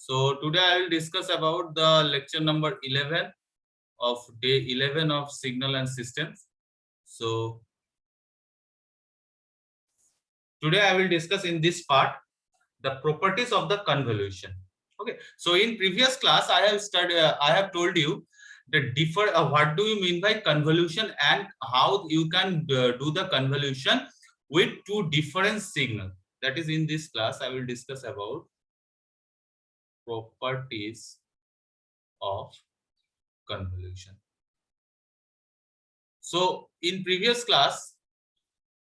So today I will discuss about the lecture number 11 of day 11 of signal and systems. So today I will discuss in this part the properties of the convolution. Okay. So in previous class I have studied. I have told you the what do you mean by convolution and how you can do the convolution with two different signals. That is, in this class I will discuss about properties of convolution. So in previous class,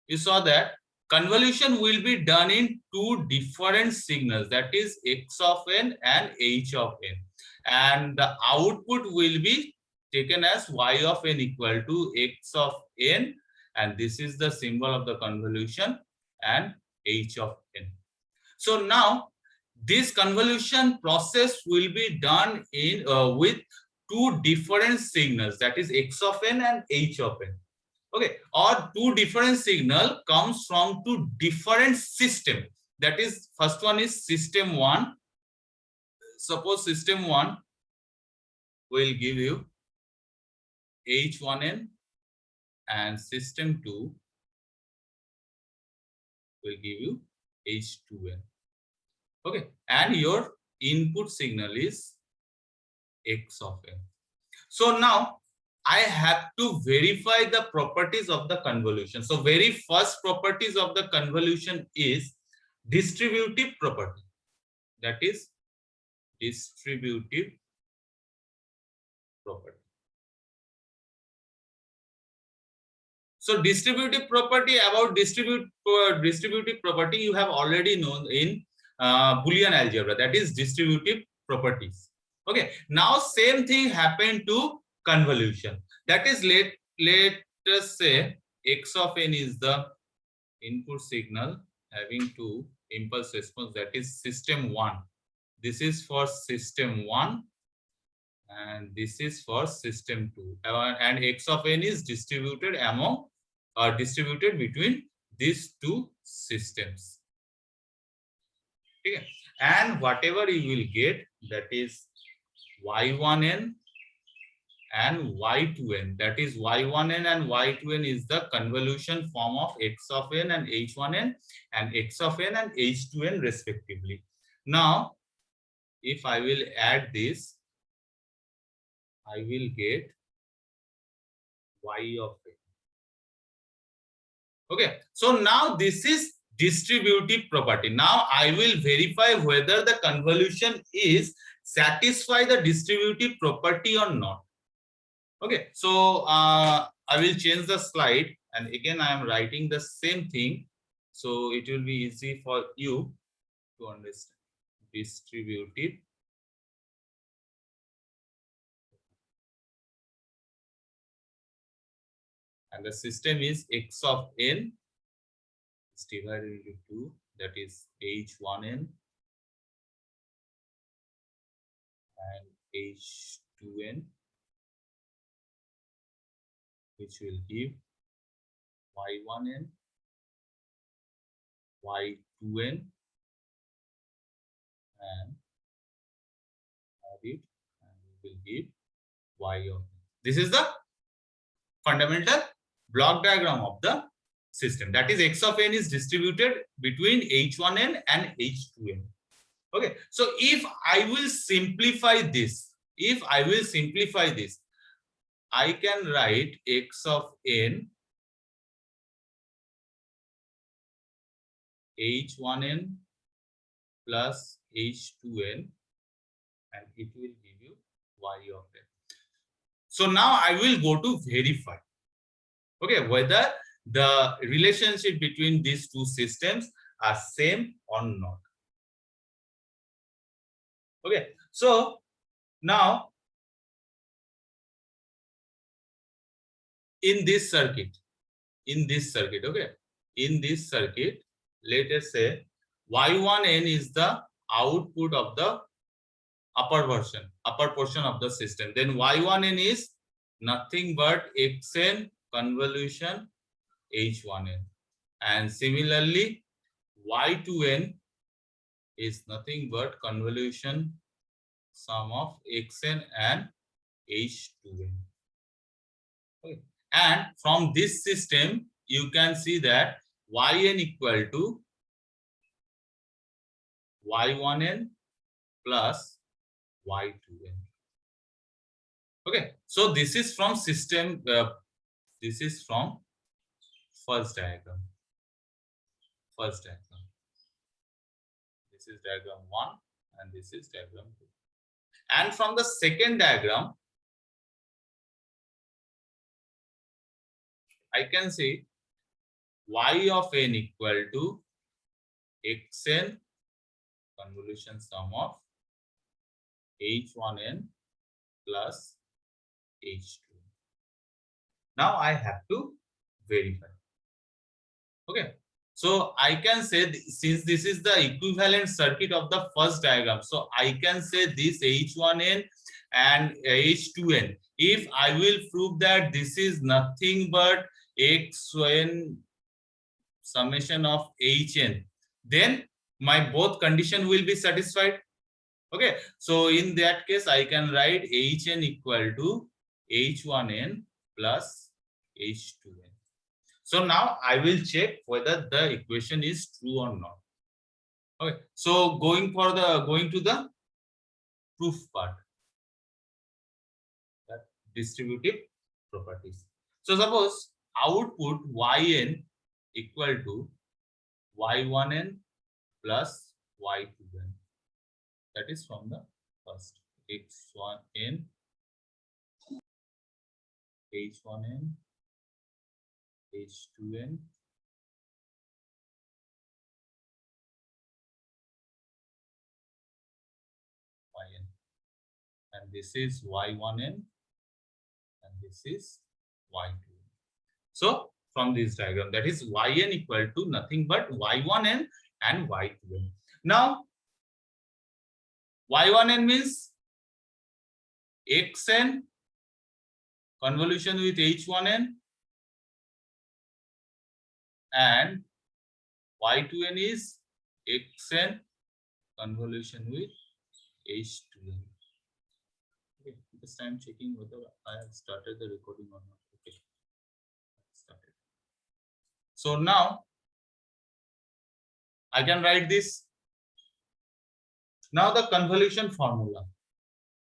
you saw that convolution will be done in two different signals, that is x of n and h of n. And the output will be taken as y of n equal to x of n, and this is the symbol of the convolution, and h of n. So now this convolution process will be done in with two different signals, that is x of n and h of n. Okay, or two different signal comes from two different system. That is, first one is system 1. Suppose system 1 will give you h1n and system 2 will give you h2n. Okay, and your input signal is x of n. So now I have to verify the properties of the convolution. So very first properties of the convolution is distributive property. That is distributive property. So distributive property, about distributive property you have already known in Boolean algebra, that is distributive properties. Okay, now same thing happened to convolution. That is, let us say x of n is the input signal having two impulse response, that is system 1. This is for system 1 and this is for system 2, and x of n is distributed among distributed between these two systems. Okay. And whatever you will get, that is y1n and y2n, that is y1n and y2n is the convolution form of x of n and h1n and x of n and h2n respectively. Now if I will add this, I will get y of n. Okay, so now this is distributive property. Now I will verify whether the convolution is satisfy the distributive property or not. Okay, so I will change the slide, and again I am writing the same thing, so it will be easy for you to understand. Distributive and the system is x of n is divided into 2, that is h1n and h2n, which will give y1n, y2n, and add it, and we will give y of n. This is the fundamental block diagram of the system. That is, x of n is distributed between h1n and h2n. Okay, so if I will simplify this, I can write x of n h1n plus h2n, and it will give you y of n. So now I will go to verify, okay, whether the relationship between these two systems are same or not. Okay, so now in this circuit, okay, in this circuit, let us say y1n is the output of the upper portion of the system. Then y1n is nothing but xn convolution h1n, and similarly y2n is nothing but convolution sum of xn and h2n. Okay. And from this system, you can see that yn equal to y1n plus y2n. Okay, so this is from system. This is from first diagram. First diagram. This is diagram 1 and this is diagram 2. And from the second diagram, I can say y of n equal to xn convolution sum of h1n plus h2. Now I have to verify. Okay, so I can say since this is the equivalent circuit of the first diagram, so I can say this h1n and h2n. If I will prove that this is nothing but xn summation of hn, then my both condition will be satisfied. Okay, so in that case I can write hn equal to h1n plus h2n. So now I will check whether the equation is true or not. Okay, so going to the proof part, that distributive properties. So suppose output yn equal to y1n plus y2n. That is from the first x1n, h1n, h2n, yn, and this is y1n and this is y2n. So from this diagram, that is yn equal to nothing but y1n and y2n. Now y1n means xn convolution with h1n and y2n is xn convolution with h2n. Okay, this time checking whether I have started the recording or not. Okay, started. So now I can write this. Now the convolution formula.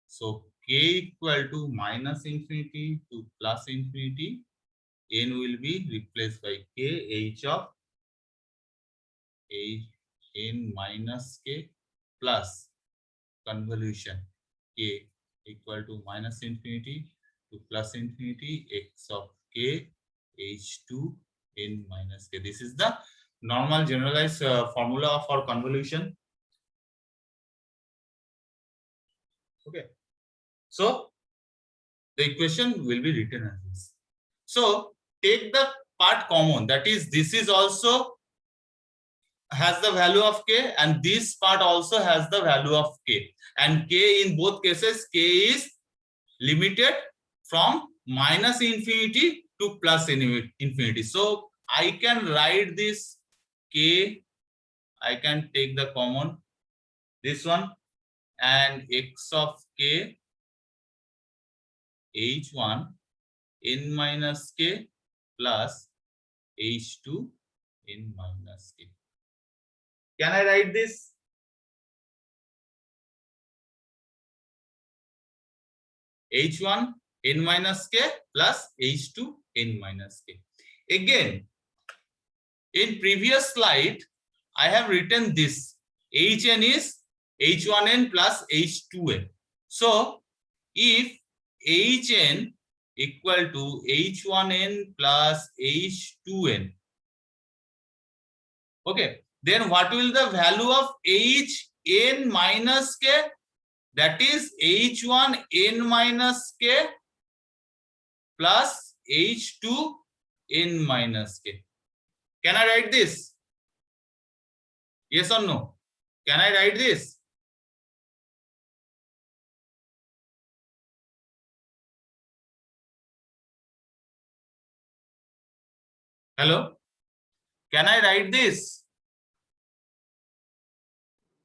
So k equal to minus infinity to plus infinity, n will be replaced by k h of n minus k plus convolution k equal to minus infinity to plus infinity x of k h2 n minus k. This is the normal generalized formula for convolution. Okay, so the equation will be written as this. So take the part common, that is this is also has the value of k and this part also has the value of k, and k in both cases k is limited from minus infinity to plus infinity. So I can write this k, I can take the common this one, and x of k h1 n minus k plus h2 n minus k. Can I write this? h1 n minus k plus h2 n minus k. Again, in previous slide, I have written this. hn is h1n plus h2n. So, if hn equal to h1n plus h2n, okay, then what will the value of hn minus k? That is h1 n minus k plus h2 n minus k. Can I write this? Yes or no? Can I write this? Hello? Can I write this?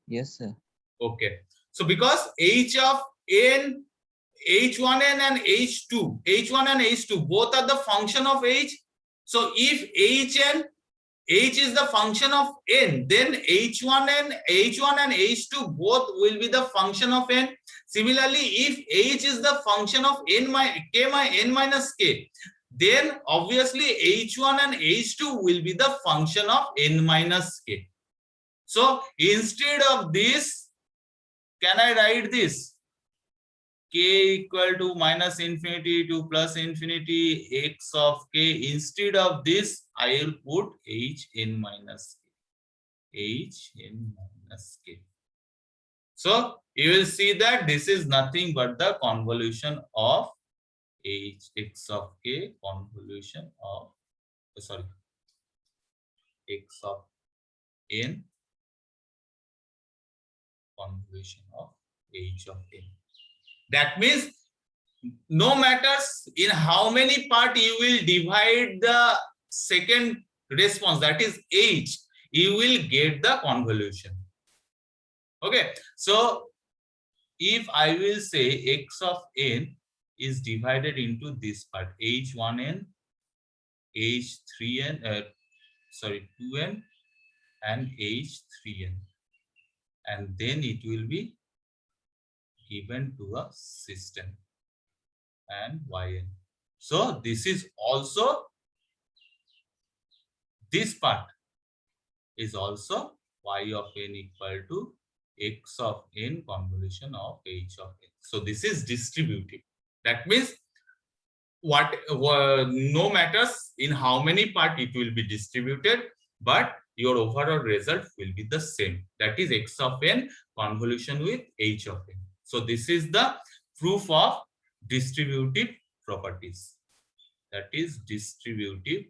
Yes, sir. Okay. So because H of n, H1n and H1 and H2 both are the function of H. So if H is the function of n, then H1 and H2 both will be the function of n. Similarly, if H is the function of n minus k, then obviously H1 and H2 will be the function of n minus k. So instead of this, can I write this? K equal to minus infinity to plus infinity x of k. Instead of this, I will put h n minus k. H n minus k. So you will see that this is nothing but the convolution of h x of k, convolution of x of n, convolution of h of n. That means no matters in how many part you will divide the second response, that is h, you will get the convolution. Okay, so if I will say x of n is divided into this part, h1n, h3n, 2n and h3n, and then it will be given to a system and yn. So this is also, this part is also y of n equal to x of n convolution of h of n. So this is distributive. That means no matters in how many part it will be distributed, but your overall result will be the same. That is x of n convolution with h of n. So this is the proof of distributive properties. That is distributive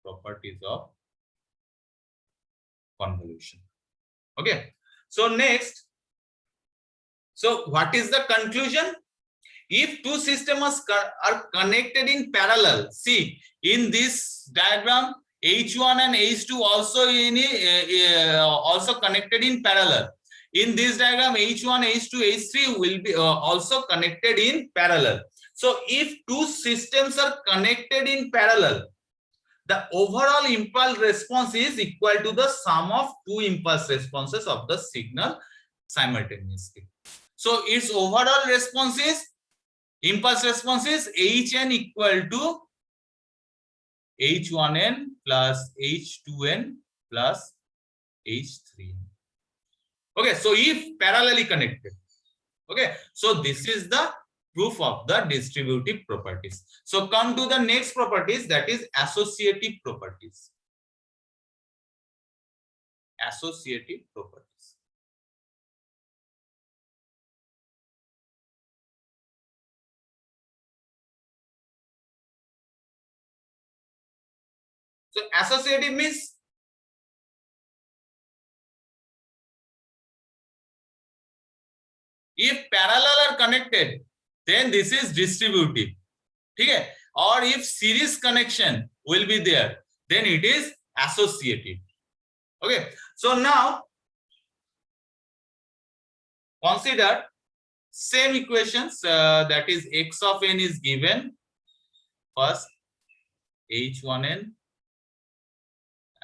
properties of convolution. Okay. So next, so what is the conclusion? If two systems are connected in parallel, see in this diagram, H1 and H2 also also connected in parallel. In this diagram, H1, H2, H3 will be also connected in parallel. So if two systems are connected in parallel, the overall impulse response is equal to the sum of two impulse responses of the signal simultaneously. So its overall response is, impulse response is Hn equal to H1n plus H2n plus H3n. Okay, so if parallelly connected. Okay, so this is the proof of the distributive properties. So come to the next properties, that is associative properties. Associative properties. So associative means if parallel are connected, then this is distributive. Okay? Or if series connection will be there, then it is associative. Okay. So now consider same equations, that is x of n is given. First h1n,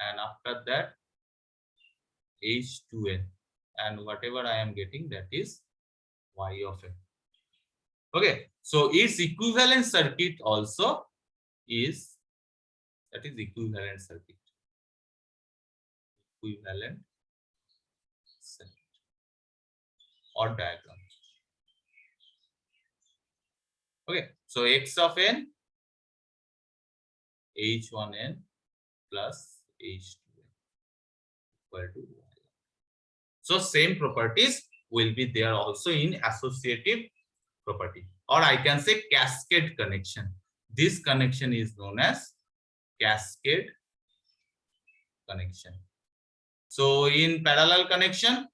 and after that h2n, and whatever I am getting, that is y of n. Okay, so its equivalent circuit also is, that is equivalent circuit. Equivalent circuit or diagram. Okay, so x of n, h1n plus h2n equal to y. So same properties will be there also in associative property, or I can say cascade connection. This connection is known as cascade connection. So in parallel connection,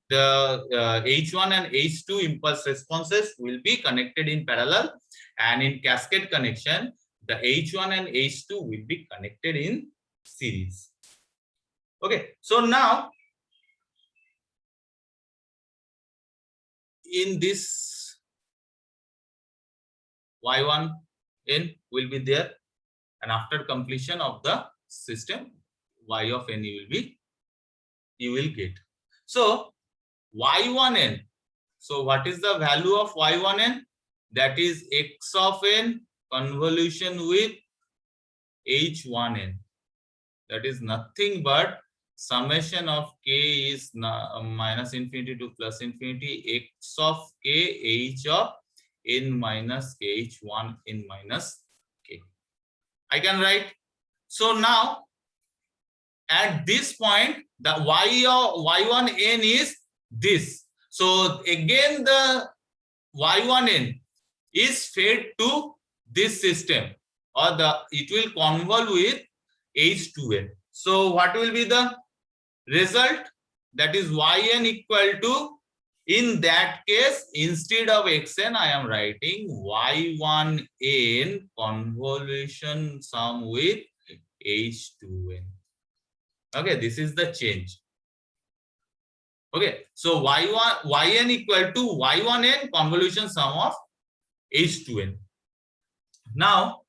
the H1 and H2 impulse responses will be connected in parallel, and in cascade connection, the H1 and H2 will be connected in series. Okay, so now in this y1n will be there, and after completion of the system, y of n you will get. So y1n. So what is the value of y1n? That is x of n convolution with h1n. That is nothing but summation of k is minus infinity to plus infinity x of k h of n minus k h1 n minus k. I can write. So now at this point the y1n is this. So again the y1n is fed to this system, or it will convolve with h2n. So what will be the result? That is yn equal to, in that case, instead of xn I am writing y1n convolution sum with h2n. Okay, this is the change. Okay, so yn equal to y1n convolution sum of h2n. Now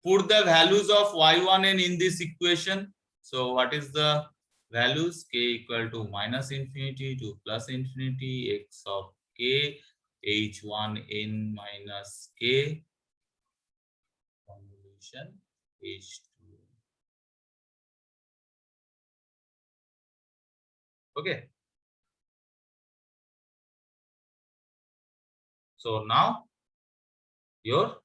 put the values of y1n in this equation. So what is the values? K equal to minus infinity to plus infinity x of k h1n minus k convolution h2n. Okay. So now your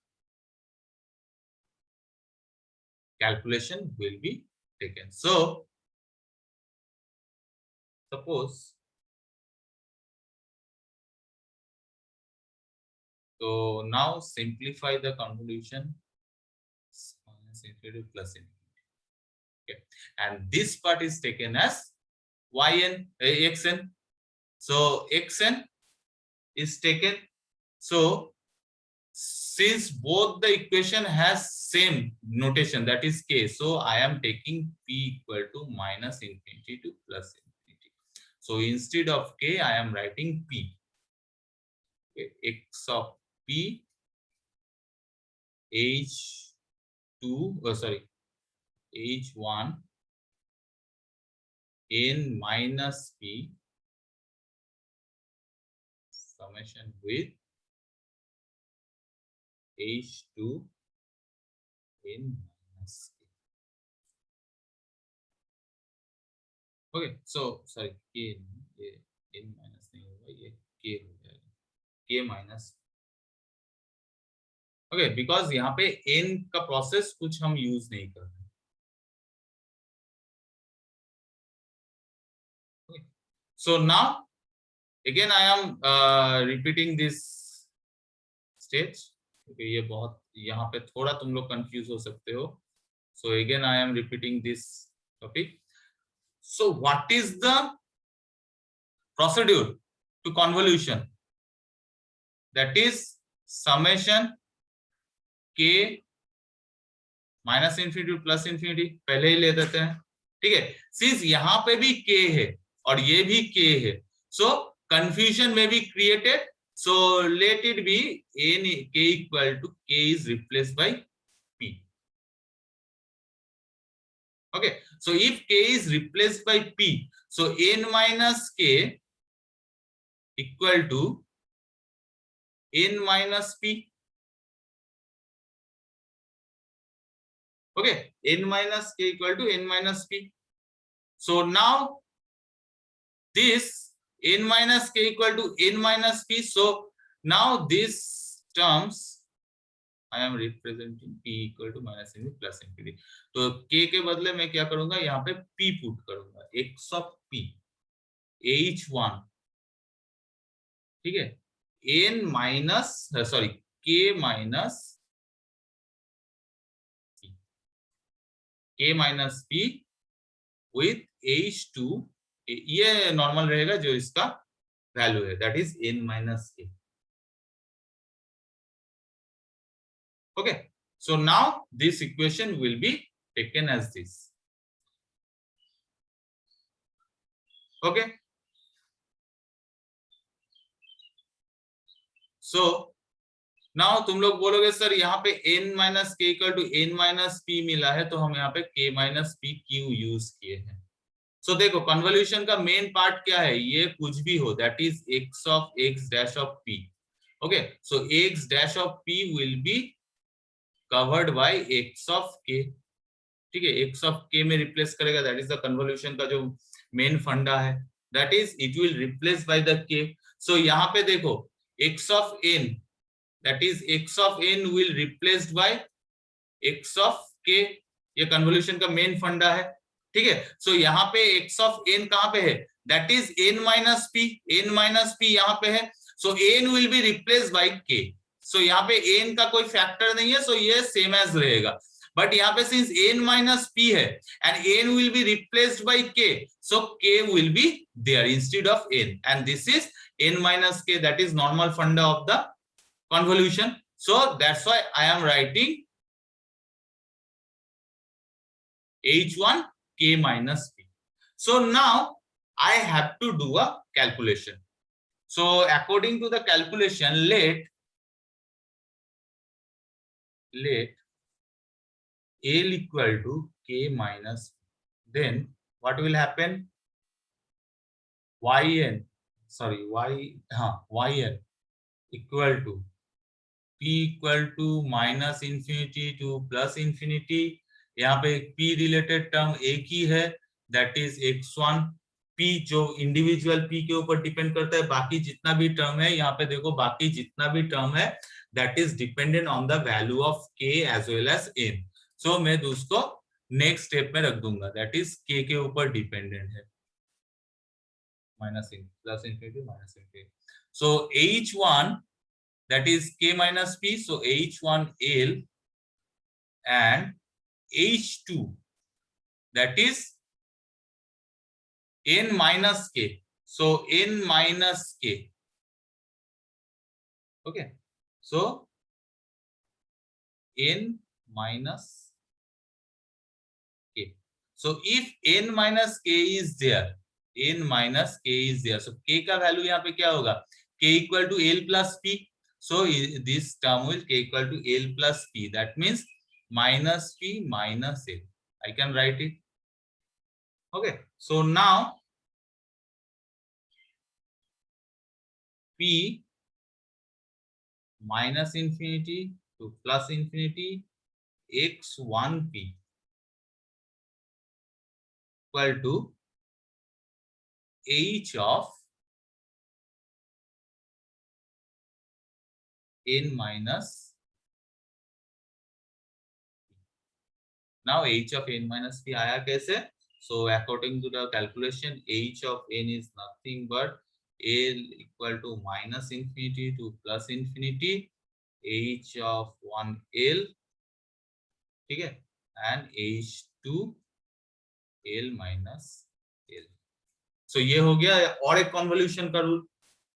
calculation will be taken. So suppose, so now simplify the convolution minus infinity plus infinity. Okay, and this part is taken as yn xn. So xn is taken. So since both the equation has same notation, that is k, so I am taking p equal to minus infinity to plus infinity. So instead of k I am writing p. Okay, x of p h2 h1 n minus p summation with h2 n minus k. Okay, so sorry, k n minus नहीं होगा, ये k हो जाएगा, k minus. Okay, because यहाँ पे n का process कुछ हम यूज नहीं कर रहे. Okay. So now again I am repeating this stage. Okay, ये बहुत यहाँ पे थोड़ा तुम लोग कंफ्यूज हो सकते हो. So again I am repeating this topic. So what is the procedure to convolution? That is summation k minus infinity plus infinity पहले ही ले देते हैं. ठीक है, सिंस यहाँ पे भी k है और ये भी k है, सो कंफ्यूजन में be created. So let it be n k equal to k is replaced by p. Okay, so if k is replaced by p, so n minus k equal to n minus p. Okay, n minus k equal to n minus p. So now this n minus k equal to n minus p. So now this terms I am representing p equal to minus infinity plus infinity. तो k के बदले मैं क्या करूंगा, यहाँ पे p put करूंगा, x of p h1, ठीक है, n minus sorry k minus p with h2, ये नॉर्मल रहेगा जो इसका वैल्यू है, that is n minus k. Okay, so now this equation will be taken as this. Okay, so now तुम लोग बोलोगे सर यहाँ पे n माइनस के equal to n minus P मिला है, तो हम यहाँ पे k माइनस पी क्यों यूज किए हैं? सो देखो कन्वोल्यूशन का मेन पार्ट क्या है, ये कुछ भी हो, that is x of x dash of p. Okay, so x dash of p will be covered by x of k. ठीक है, x ऑफ k में रिप्लेस करेगा, दैट इज द कन्वोल्यूशन का जो मेन फंडा है, that is it will replace by the k. सो यहाँ पे देखो x of n, that is x of n will replaced by x of k. ये कन्वोल्यूशन का मेन फंडा है. ठीक है, सो यहाँ पे x of n कहाँ पे है, that is n minus p. n minus p यहाँ पे है, सो n will be replaced by k. सो यहाँ पे n का कोई फैक्टर नहीं है, सो ये सेम एज रहेगा. बट यहाँ पे सिंस n माइनस p है and n will be replaced by k, so k will be there instead of n, and this is n minus k, that is normal funda of the convolution. So that's why I am writing h1 k minus p. So now I have to do a calculation. So according to the calculation, let L equal to k minus p. Then what will happen? yn equal to p equal to minus infinity to plus infinity. यहाँ पे p related term एक ही है, that is x1. p जो individual p के ऊपर depend करता है, बाकी जितना भी टर्म है यहाँ पे देखो, बाकी जितना भी टर्म है that is dependent on the value of k as well as n. So मैं उसको नेक्स्ट स्टेप में रख दूंगा, दैट इज k के ऊपर डिपेंडेंट है, minus plus infinity minus infinity. So h1 that is k minus p, so h1l, and h2 that is n minus k, so n minus k. Okay, so n minus k. So if n minus k is there, so k का value यहाँ पे क्या होगा, k equal to l plus p. So this term will k equal to l plus p, that means minus p minus l. I can write it. Okay, so now p minus infinity to plus infinity x1p equal to h of n minus. Now h of n minus p आया कैसे? So according to the calculation, h of n is nothing but l equal to minus infinity to plus infinity h of 1l, ठीक है, and h2 l minus l. So ये हो गया. और एक convolution का रूल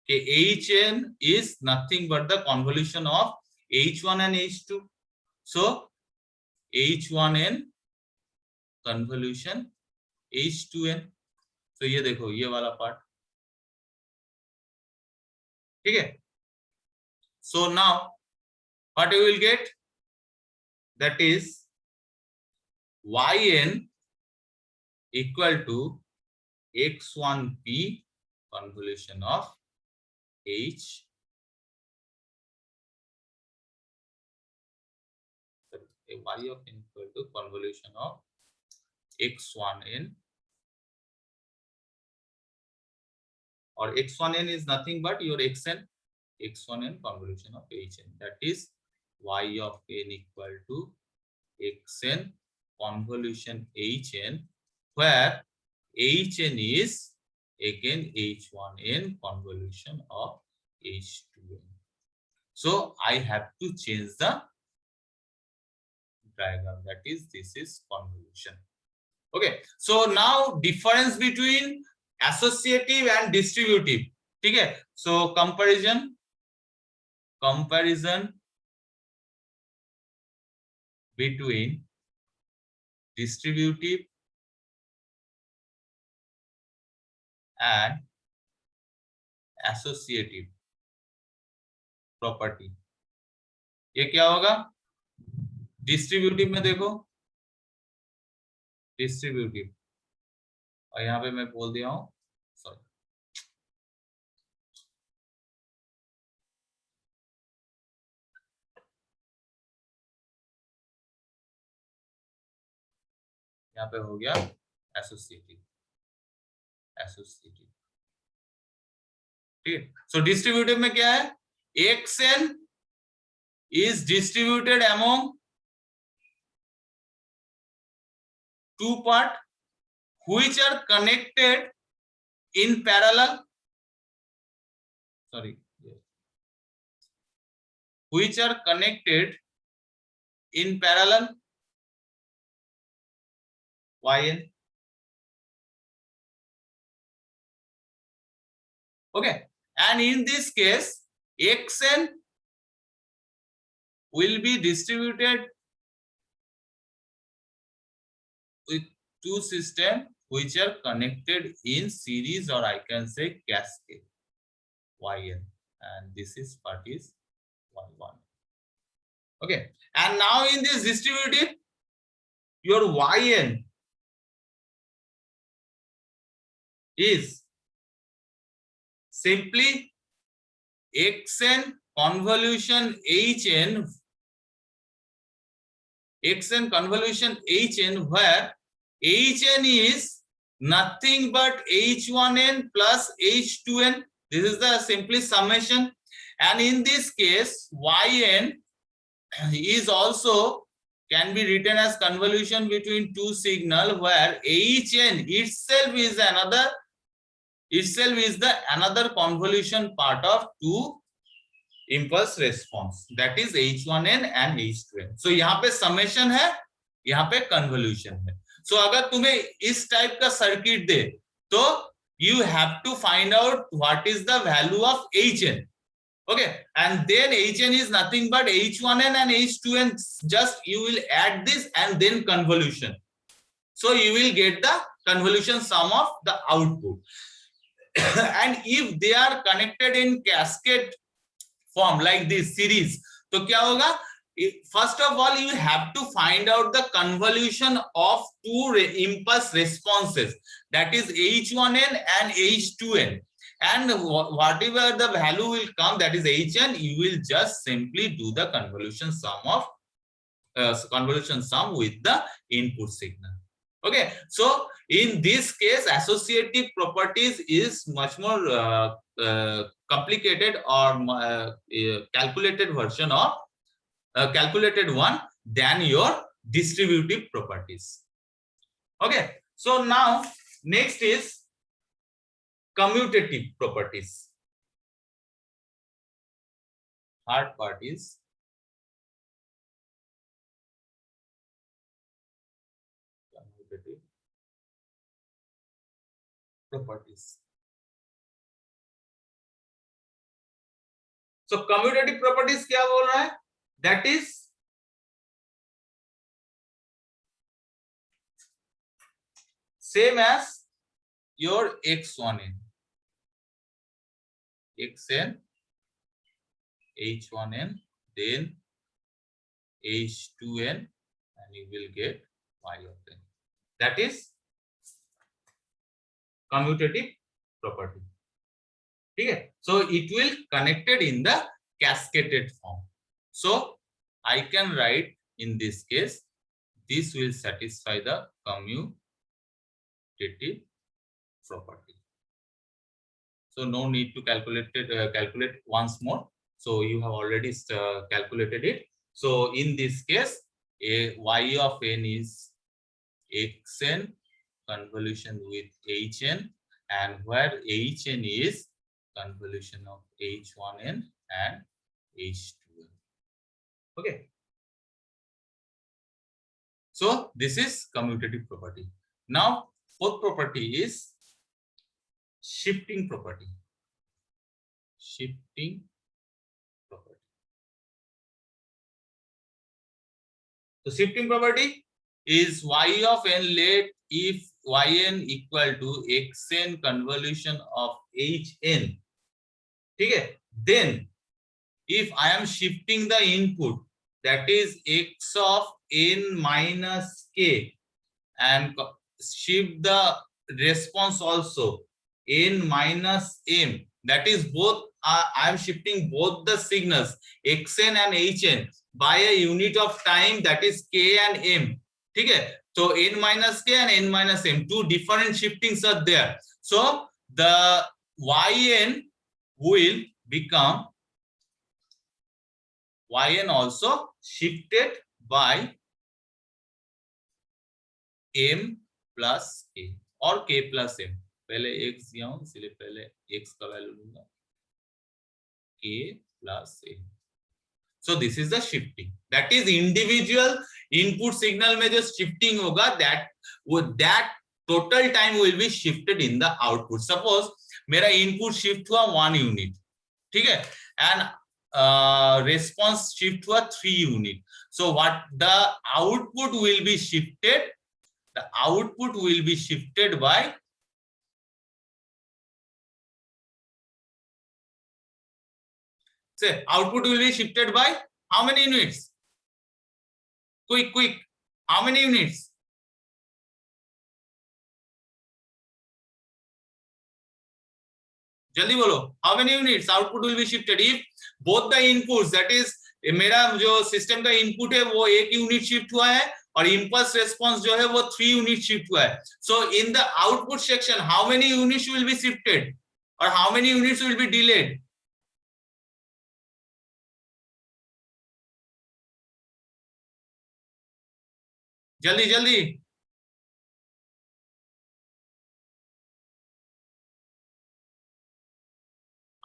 कि hn is nothing but the convolution of h1 and h2. So h1n convolution h2n. तो ये देखो ये वाला पार्ट, ठीक है. So now what you will get, that is yn equal to x1p convolution of h, y of n equal to convolution of x1n, or x1n is nothing but your xn, x1n convolution of hn, that is y of n equal to xn convolution hn, where hn is again h1n convolution of h2n. So I have to change the diagram, that is this is convolution. Okay, so now difference between associative and distributive, ठीक है. So comparison between distributive and associative property. ये क्या होगा? Distributive में देखो, distributive, और यहाँ पे मैं बोल दिया हूँ, सॉरी, यहाँ पे हो गया एसोसिएटिव, एसोसिएटिव, ठीक। सो डिस्ट्रीब्यूटिव में क्या है? xn is distributed among two part which are connected in parallel, sorry, which are connected in parallel, yn. Okay, and in this case xn will be distributed with two systems which are connected in series, or I can say cascade, yn, and this is part is y1. Okay, and now in this distributive, your yn is simply xn convolution hn, xn convolution hn, where hn is nothing but h1n plus h2n. This is the simply summation, and in this case yn is also can be written as convolution between two signal, where hn itself is another convolution part of two impulse response, that is h1n and h2n. so यहाँ पे summation है, यहाँ पे convolution है. so अगर तुम्हें इस type का circuit दे तो you have to find out what is the value of hn. Okay, and then hn is nothing but h1n and h2n, just you will add this and then convolution, so you will get the convolution sum of the output. And if they are connected in cascade form like this series, तो क्या होगा? First of all you have to find out the convolution of two impulse responses, that is h1n and h2n, and whatever the value will come, that is hn, you will just simply do the convolution sum of convolution sum with the input signal. Okay, so in this case associative properties is much more complicated, or calculated version of calculated one than your distributive properties. Okay, so now next is commutative properties. Hard part is commutative properties. So commutative properties क्या बोल रहा है? That is same as your x1n, xn, h1n, then h2n, and you will get y of n. That is commutative property. Okay, so it will connected in the cascaded form. So I can write in this case, this will satisfy the commutative property. So no need to calculate it, calculate once more. So you have already calculated it. So in this case, y of n is xn convolution with hn, and where hn is convolution of h1n and h2n. Okay. So this is commutative property. Now fourth property is shifting property. Shifting property. So shifting property is y of n let if yn equal to xn convolution of hn, ठीक है, then if I am shifting the input, that is x of n minus k, and shift the response also n minus m, that is both I am shifting both the signals xn and hn by a unit of time, that is k and m, ठीक है, so n minus k and n minus m, two different shiftings are there, so the yn will become yn also shifted by m plus k और k plus m, पहले x दिया हूं इसलिए पहले x का value लूंगा k plus m. So this is the shifting, that is individual input signal में जो shifting होगा, that total time will be shifted in the output. Suppose मेरा input shift हुआ 1 unit, ठीक है, and response shift हुआ 3 unit. So what the output will be shifted? The output will be shifted by output will be shifted by how many units? Quick, how many units? जल्दी बोलो, how many units output will be shifted if both the inputs, that is मेरा जो system का input है वो 1 unit shift हुआ है और इंपल्स रेस्पॉन्स जो है वो 3 यूनिट शिफ्ट हुआ है. So in the output section how many units will be shifted और how many units will be delayed? जल्दी जल्दी.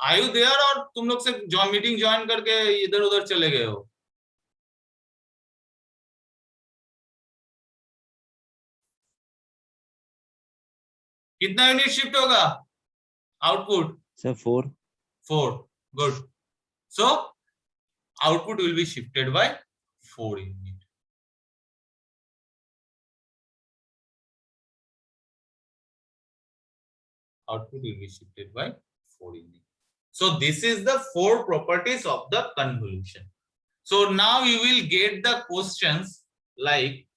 आर यू देयर और तुम लोग से मीटिंग ज्वाइन करके इधर उधर चले गए हो? कितना यूनिट शिफ्ट होगा output? Sir 4. Good. So output will be shifted by 4 unit. Output will be shifted by 4 unit. So this is the 4 properties of the convolution. So now you will get the questions like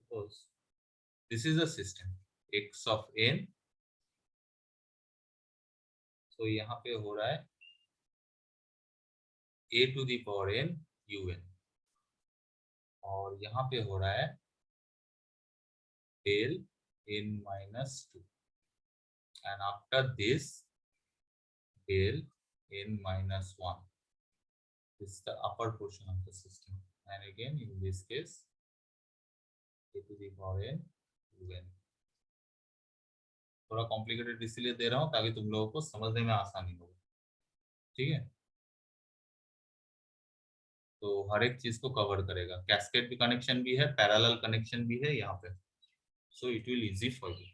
suppose this is a system x of n. So यहाँ पे हो रहा है a to the power n un और यहाँ पे हो रहा है del n minus 2 and after this del n minus 1. This is the upper portion of the system, and again in this case a to the power n un. थोड़ा complicated इसलिए दे रहा हूँ ताकि तुम लोगों को समझने में आसानी हो, ठीक है, तो हर एक चीज को कवर करेगा. कैस्केड भी कनेक्शन भी है, पैरेलल कनेक्शन भी है यहाँ पे, so it will easy for you.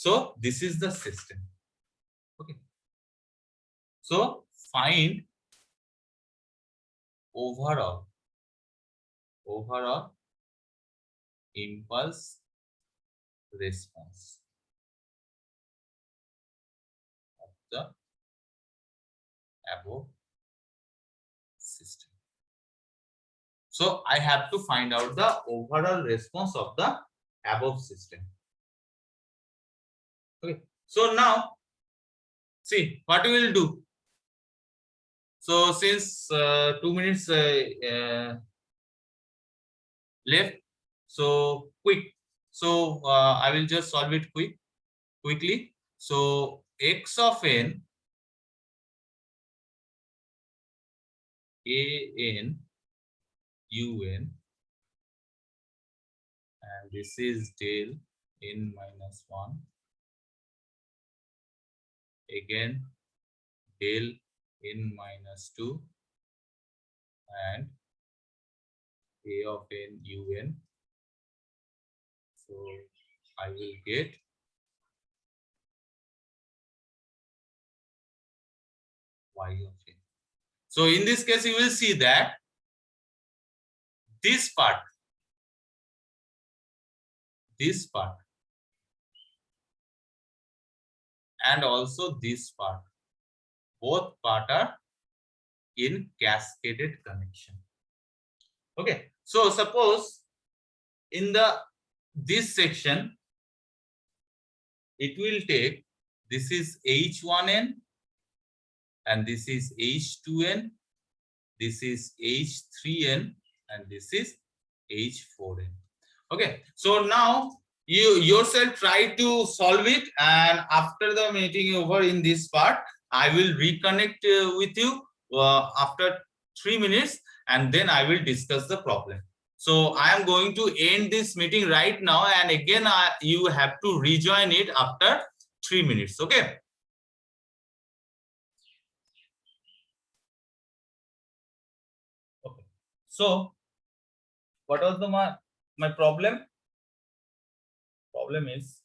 So this is the system. Okay, so find overall impulse response of the above system. So I have to find out the overall response of the above system. Okay, so now see what we will do. So since 2 minutes left, so quick, so I will just solve it quickly. So x of n a n u n, and this is del n minus 1, again del n minus 2 and A of n un. So I will get y of n. So in this case, you will see that this part, and also this part, both part are in cascaded connection. Okay, so suppose in this section, it will take, this is H1n and this is H2n, this is H3n and this is H4n. Okay, so now you yourself try to solve it, and after the meeting over in this part, I will reconnect with you after 3 minutes, and then I will discuss the problem. So I am going to end this meeting right now, and again you have to rejoin it after 3 minutes. Okay. Okay. So what was my problem? Problem is,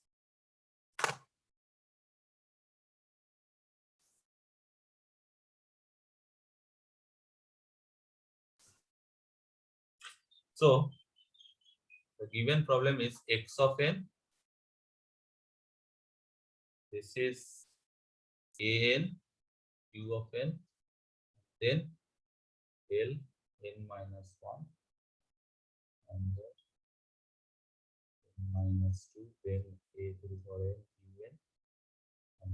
so the given problem is x of n. This is an u of n, then l n minus 1 and then n minus 2, then a to the power n un and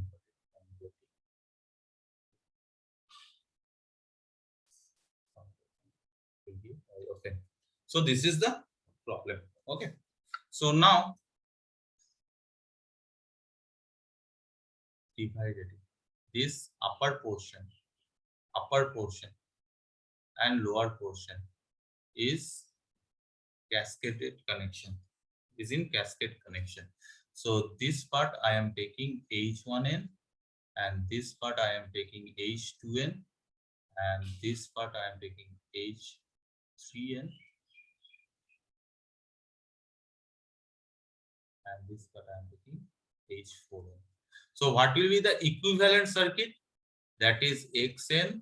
will be y of n. So this is the problem. Okay. So now divided this upper portion and lower portion is cascaded connection, is in cascade connection. So this part I am taking H1n, and this part I am taking H2n, and this part I am taking H3n, and this part I am taking H4n. So what will be the equivalent circuit? That is Xn,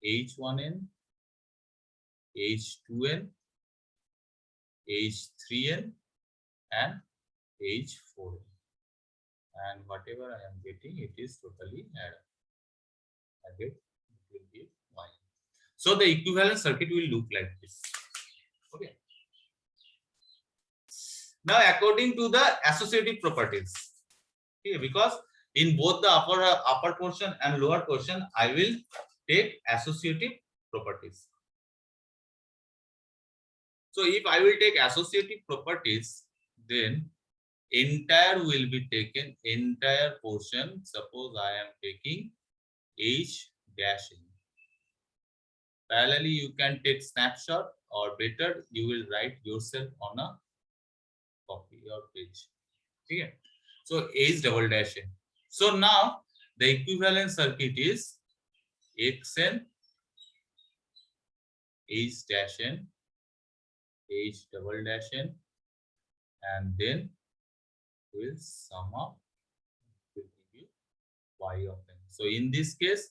H1n, H2n, H3n, and H4n. And whatever I am getting, it is totally added. It will give y. So the equivalent circuit will look like this. Okay. Now, according to the associative properties, okay, because in both the upper portion and lower portion, I will take associative properties. So if I will take associative properties, then entire will be taken, entire portion. Suppose I am taking H dash n. Parallelly, you can take snapshot, or better, you will write yourself on a copy or page. Okay. So H double dash n. So now the equivalent circuit is Xn, H dash n, H double dash n, and then will sum up, will give you y of n. So in this case,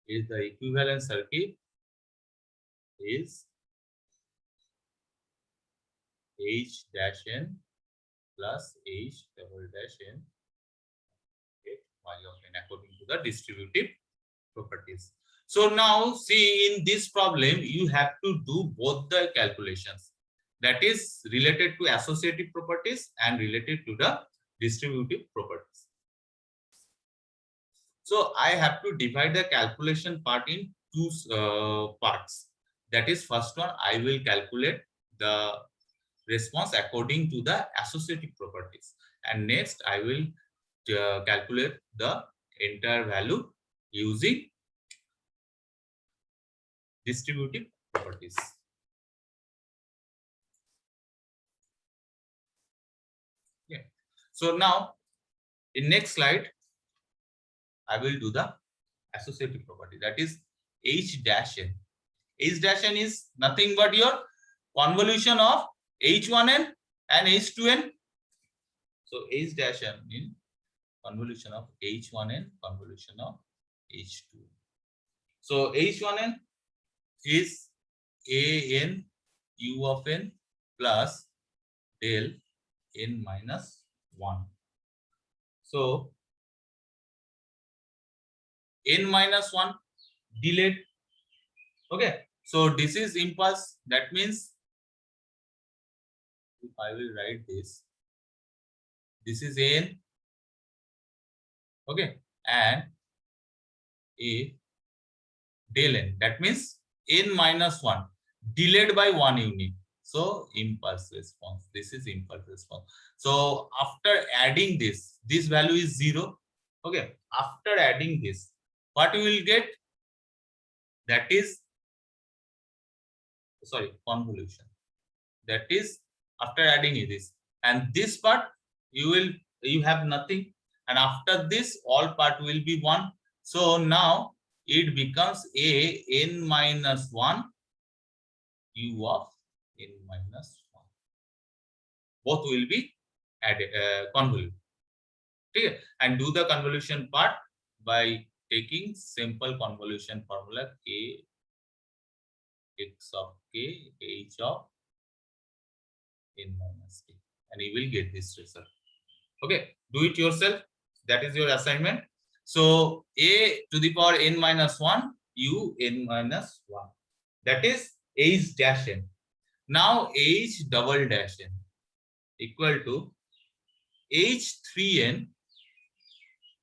is the equivalent circuit is H dash n plus H double dash n, get y of n according to the distributive properties. So now see, in this problem you have to do both the calculations, that is related to associative properties and related to the distributive properties. So I have to divide the calculation part in two parts. That is, first one, I will calculate the response according to the associative properties, and next I will calculate the entire value using distributive properties. Yeah. So now in next slide, I will do the associative property, that is H dash n. H dash n is nothing but your convolution of H1n and H2n. So H dash n is convolution of H1n, convolution of H2. So H1n is a n u of n plus del n minus 1. So n minus 1 delayed. Okay, so this is impulse. That means if I will write this is n, okay, and a del n. That means n minus 1 delayed by 1 unit. So impulse response. This is impulse response. So after adding this value is 0. Okay, after adding this, what we will get? That is, sorry, convolution. That is after adding this, and this part you have nothing, and after this all part will be 1. So now it becomes a n minus 1 u of n minus 1. Both will be added, convoluted. Okay, and do the convolution part by taking simple convolution formula k x of k h of n minus k, and you will get this result. Okay, do it yourself. That is your assignment. So a to the power n minus 1 u n minus 1, that is h dash n. Now h double dash n equal to h3n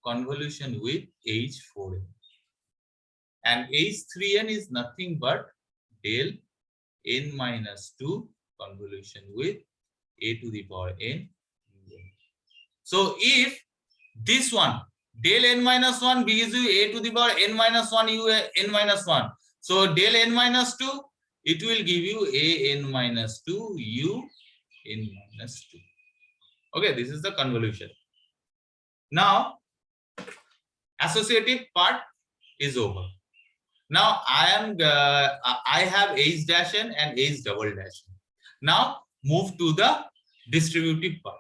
convolution with h4n, and h3n is nothing but del n minus 2 convolution with a to the power n. So if this one del n minus 1 gives you a to the power n minus 1 u n minus 1, so del n minus 2 it will give you a n minus 2 u n minus 2. Okay, this is the convolution. Now associative part is over. Now I have h dash n and h double dash n. Now move to the distributive part.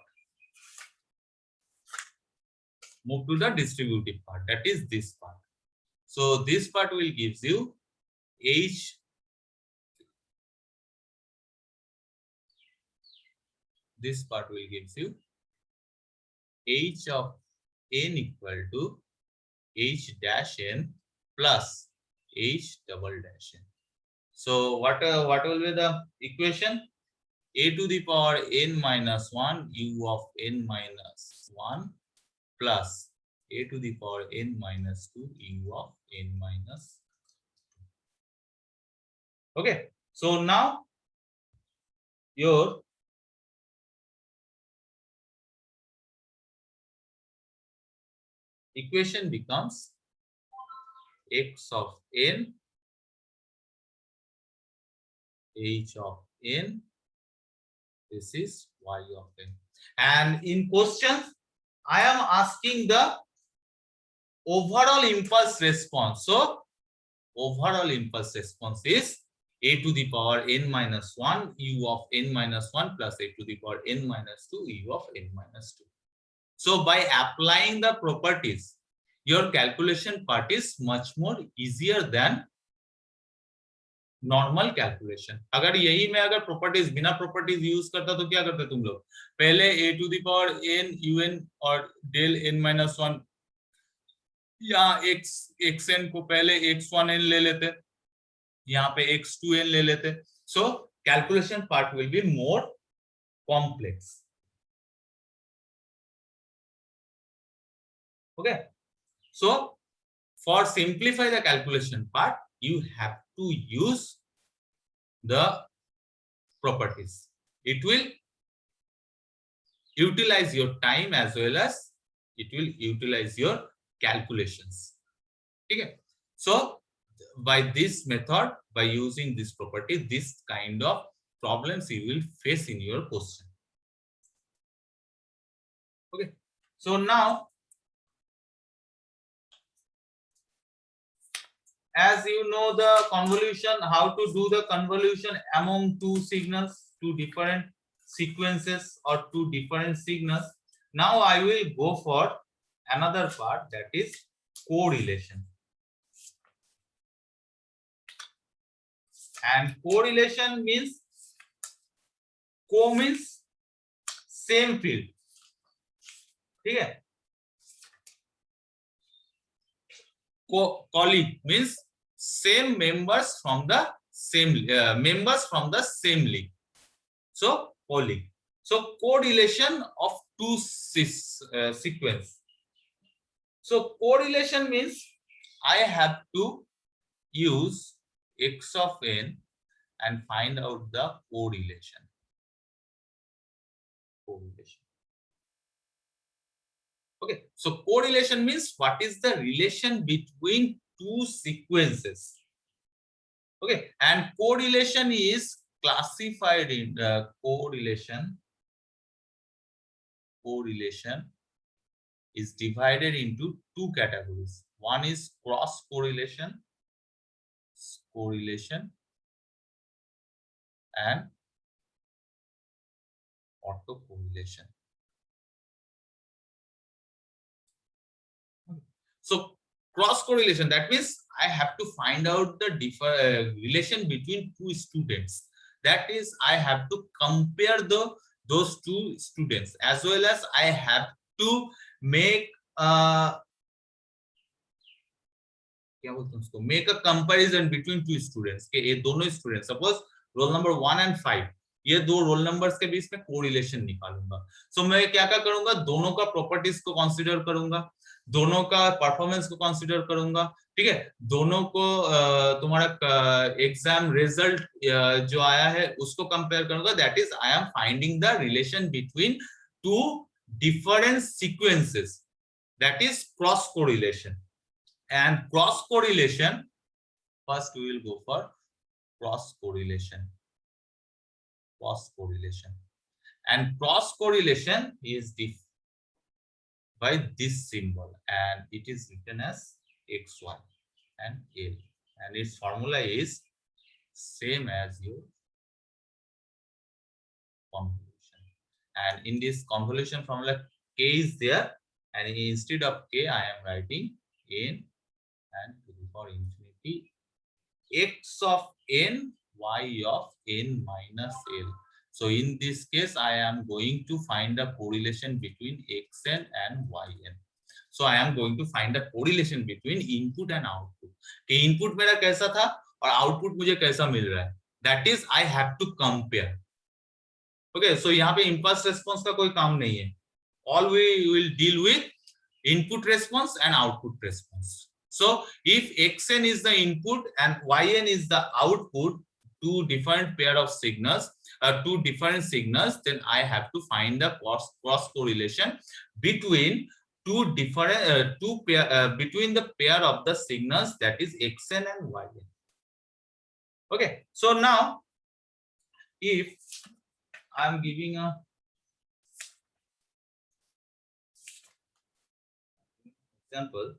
Move to the distributive part, that is this part. So this part will gives you h, this part will gives you h of n equal to h dash n plus h double dash n. So what will be the equation? A to the power n minus 1 u of n minus 1 plus a to the power n minus 2 u of n minus 2. Okay, so now your equation becomes x of n h of n, this is y of n, and in questions I am asking the overall impulse response. So overall impulse response is a to the power n minus 1 u of n minus 1 plus a to the power n minus 2 u of n minus 2. So by applying the properties, your calculation part is much more easier than normal calculation. अगर यही मैं अगर properties बिना properties use करता तो क्या करते तुम लोग? पहले a to the power n un और डेल n माइनस 1, यहाँ xn को पहले x1n ले लेते, यहाँ पे x2n ले लेते. So calculation part will be more complex. Okay, so for simplify the calculation part, you have to use the properties. It will utilize your time as well as it will utilize your calculations. Okay, so by this method, by using this property, this kind of problems you will face in your question. Okay, so now as you know the convolution, how to do the convolution among two signals, two different sequences or two different signals. Now I will go for another part, that is correlation. And correlation means, co means same field, ठीक है. Colleague means same members from the same league. So colleague. So correlation of two sequence. So correlation means I have to use x of n and find out the correlation. Okay, so correlation means what is the relation between two sequences. Okay, and correlation is classified in correlation is divided into two categories. One is cross correlation and autocorrelation. So cross correlation, that means I have to find out the relation between two students. That is, I have to compare those two students, as well as I have to make make a comparison between two students के ये दोनों students, suppose roll number 1 and 5, ये दो roll numbers के बीच में correlation निकालूंगा. सो मैं क्या करूंगा, दोनों का प्रॉपर्टीज को कंसीडर करूंगा, दोनों का परफॉर्मेंस को कंसीडर करूंगा, ठीक है. दोनों को तुम्हारा एग्जाम रिजल्ट जो आया है उसको कंपेयर करूंगा. That is I am finding the relation between two different sequences. That is cross correlation. And cross correlation, first we will go for cross correlation. And cross correlation is by this symbol, and it is written as xy and l, and its formula is same as your convolution. And in this convolution formula, k is there, and instead of k I am writing n and to the power infinity x of n y of n minus l. So in this case I am going to find the correlation between xn and yn. So I am going to find the correlation between input and output. कि input मेरा कैसा था और output मुझे कैसा मिल रहा है. That is I have to compare. Okay, so यहाँ पे impulse response का कोई काम नहीं है. All we will deal with input response and output response. So if xn is the input and yn is the output, two different pair of signals, two different signals, then I have to find the cross correlation between two different between the pair of the signals, that is xn and yn. Okay, so now if I am giving a example,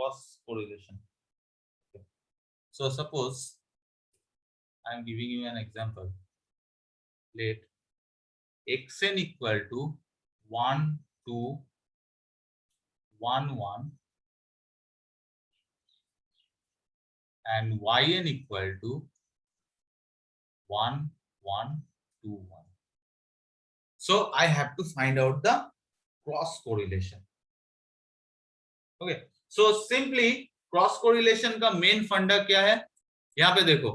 cross correlation. Okay. So suppose I am giving you an example. Let xn equal to 1, 2, 1, 1 and yn equal to 1, 1, 2, 1. So I have to find out the cross correlation. Okay. So simply cross correlation का main फंडा क्या है, यहाँ पे देखो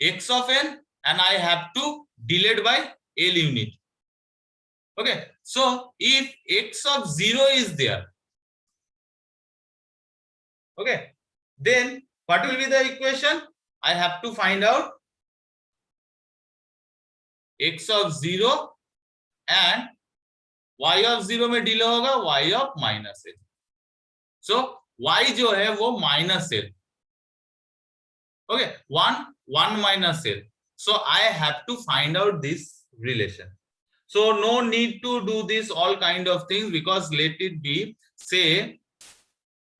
x of n and I have to delayed by l unit. Okay, so if x of 0 is there, Okay, then what will be the equation? I have to find out x of 0 and y of 0 में delay होगा y of minus L. So y जो है वो minus L. Okay, 1 minus l. So I have to find out this relation. So no need to do this all kind of things, because let it be, say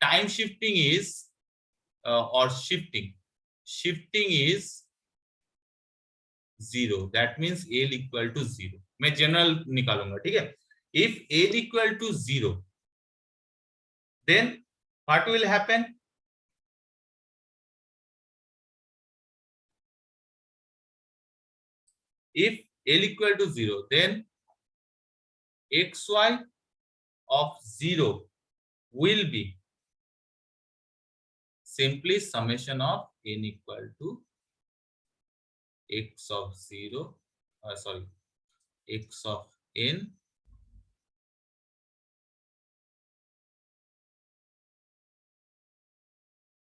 time shifting is or shifting is 0. That means l equal to 0. मैं general निकालूंगा, ठीक है. If l equal to 0, then what will happen? If l equal to 0, then xy of 0 will be simply summation of n equal to x of 0, x of n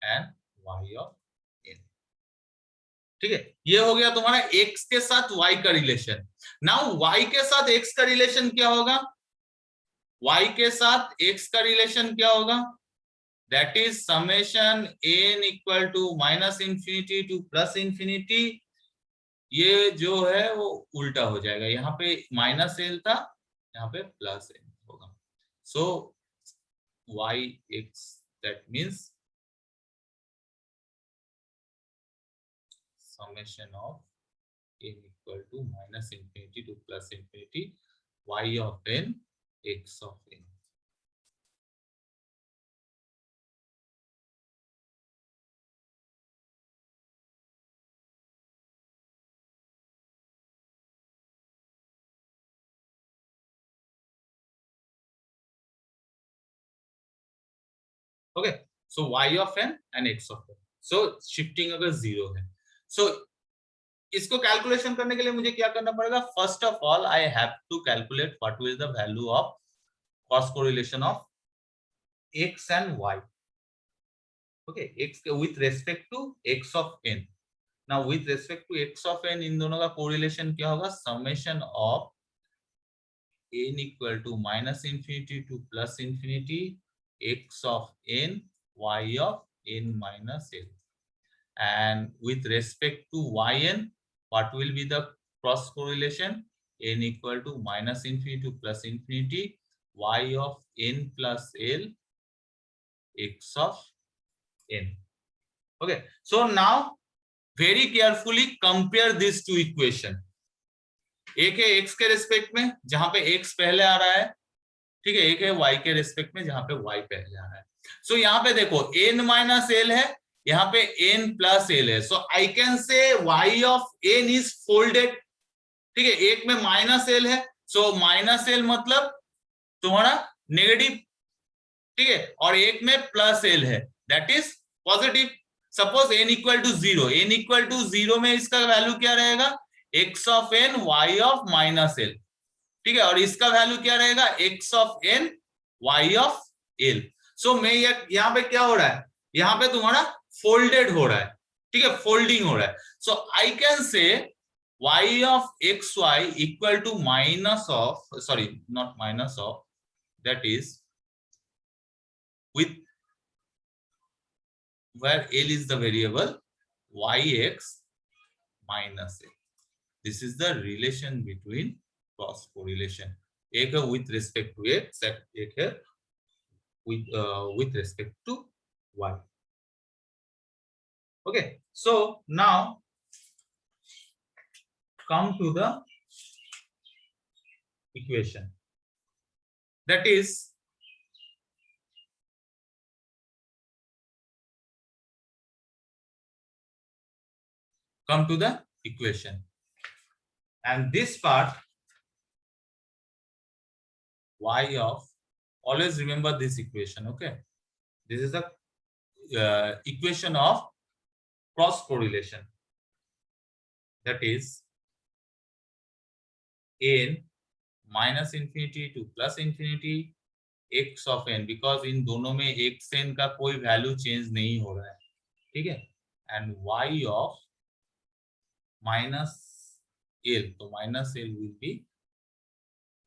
and y of n. ठीक है, ये हो गया तुम्हारा x के साथ y का relation. Now y के साथ x का रिलेशन क्या होगा? y के साथ x का रिलेशन क्या होगा? That is summation n equal to minus infinity to plus infinity. ये जो है वो उल्टा हो जाएगा, यहाँ पे माइनस एल था, यहाँ पे प्लस एल होगा. सो y x, that means summation of n equal to minus infinity to plus infinity y of n x of n. Okay, so y of n and x of n. So shifting अगर 0 है, so इसको calculation करने के लिए मुझे क्या करना पड़ेगा? First of all I have to calculate what will the value of cross correlation of x and y. Okay, x with respect to x of n. Now with respect to x of n, इन दोनों का correlation क्या होगा? Summation of n equal to minus infinity to plus infinity x of n y of n minus l. And with respect to yn, what will be the cross correlation? N equal to minus infinity to plus infinity y of n plus l x of n. Okay, so now very carefully compare these two equation. एक है x के respect में जहां पे x पहले आ रहा है, ठीक है. एक है y के रेस्पेक्ट में जहां पे y पहले आ रहा है. सो यहाँ पे देखो n माइनस एल है, यहाँ पे n प्लस एल है. So I can say y of n is folded. ठीक है, एक में माइनस एल है, सो माइनस एल मतलब तुम्हारा नेगेटिव, ठीक है, और एक में प्लस एल है, that is positive. Suppose n equal to 0, n equal to 0 में इसका वैल्यू क्या रहेगा? x ऑफ n y ऑफ माइनस एल. ठीक है, और इसका वैल्यू क्या रहेगा? x of n y of l. So मैं यहाँ पे क्या हो रहा है? यहाँ पे तुम्हारा फोल्डेड हो रहा है, ठीक है, फोल्डिंग हो रहा है. So I can say y of xy equal to minus of, sorry, not minus of, that is with where l is the variable yx minus l. This is the relation between cross correlation. एक है with respect to x, एक है with respect to y. Okay, so now come to the equation, that is come to the equation, and this part y of, always remember this equation. Okay, this is the equation of cross correlation, that is n minus infinity to plus infinity x of n, because in दोनों में x n का कोई value change नहीं हो रहा है, ठीक है, एंड y ऑफ माइनस l, तो minus l will be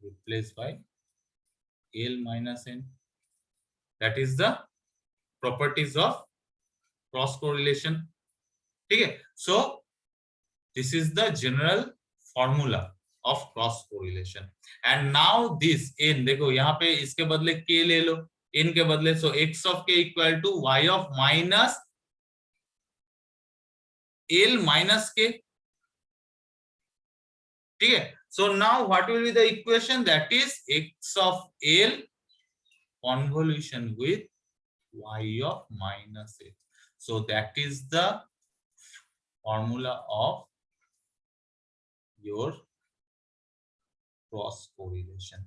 replace by l minus n. That is the properties of cross correlation. ठीक है, so this is the general formula of cross correlation. And now this n, देखो यहाँ पे इसके बदले k ले लो, n के बदले, so x of k equal to y of minus l minus k. ठीक है, so now what will be the equation? That is x of l convolution with y of minus l. So that is the formula of your cross correlation,